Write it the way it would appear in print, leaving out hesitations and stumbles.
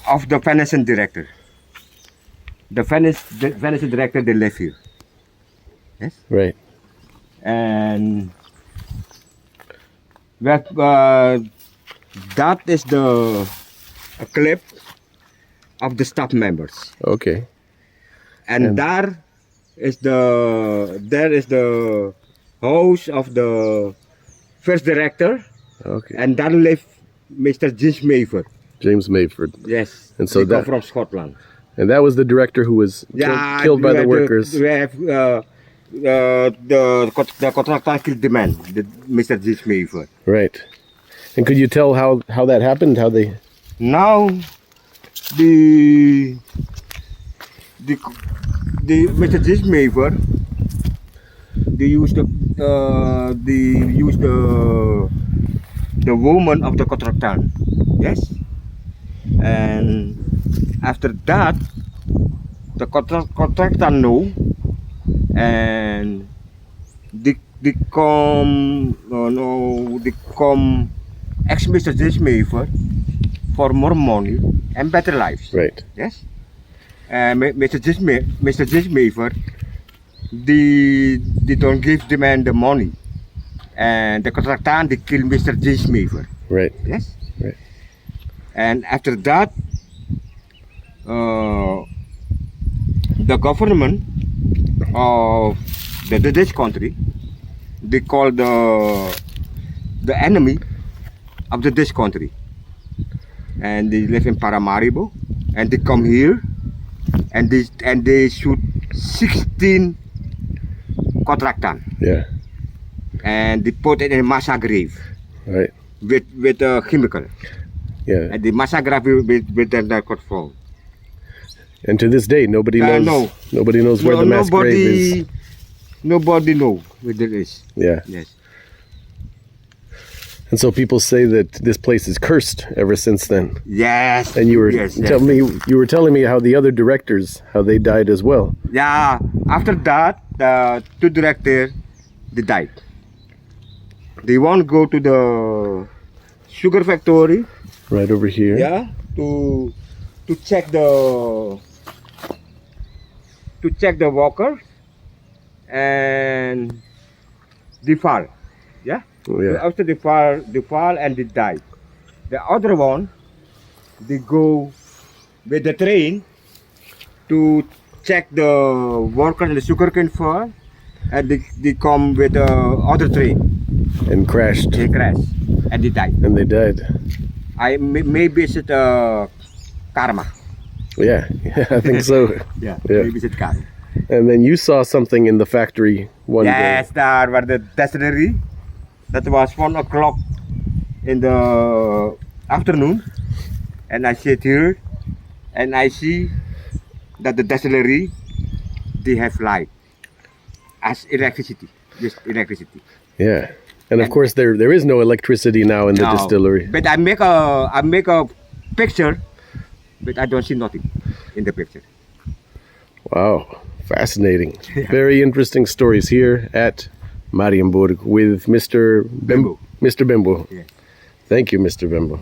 of the plantation director. The plantation director, they live here. Yes. Right. And that is a clip of the staff members. Okay. And there is the house of the first director. Okay. And there live Mr. James Mayford. James Mayford. Yes. And so they come from Scotland. And that was the director who was killed by the workers. We have the contractor killed the man, Mr. James Mayford. Right. And could you tell how that happened? How they? Now, the Mr. James Mayford, they used the woman of the contractor. Yes. And after that, the contractor know, and they come ex Mr. James Mayford for more money and better lives. Right. Yes. And Mr. James Mayford, they don't give the man the money, and the contractor they kill Mr. James Mayford. Right. Yes. Right. And after that, the government of the Dutch country, they call the enemy of the Dutch country, and they live in Paramaribo, and they come here, and they shoot 16 contractors. Yeah. And they put it in a massacre grave. Right. With a chemical. Yeah. And the massacre with the control. And to this day, nobody knows. No. Nobody knows where the mass grave is. Nobody knows where it is. Yeah. Yes. And so people say that this place is cursed ever since then. Yes. And you were you were telling me how the other directors, how they died as well. Yeah. After that, the two directors, they died. They want to go to the sugar factory. Right over here. Yeah. To check the workers, and they fall. Yeah. Oh, yeah. After they fall and they die. The other one, they go with the train to check the workers in the sugarcane farm, and they come with the other train. And crashed. They crash and they died. And they died. Maybe it's karma. Yeah, I think so. Yeah, Yeah. maybe it's karma. And then you saw something in the factory one day. Yes, there was the distillery. That was 1 o'clock in the afternoon, and I sit here, and I see that the distillery, they have light as electricity, just electricity. Yeah. And of course there is no electricity now in the distillery. But I make a picture, but I don't see nothing in the picture. Wow, fascinating. Very interesting stories here at Marienburg with Mr. Bembu. Mr. Bembu. Yeah. Thank you, Mr. Bembu.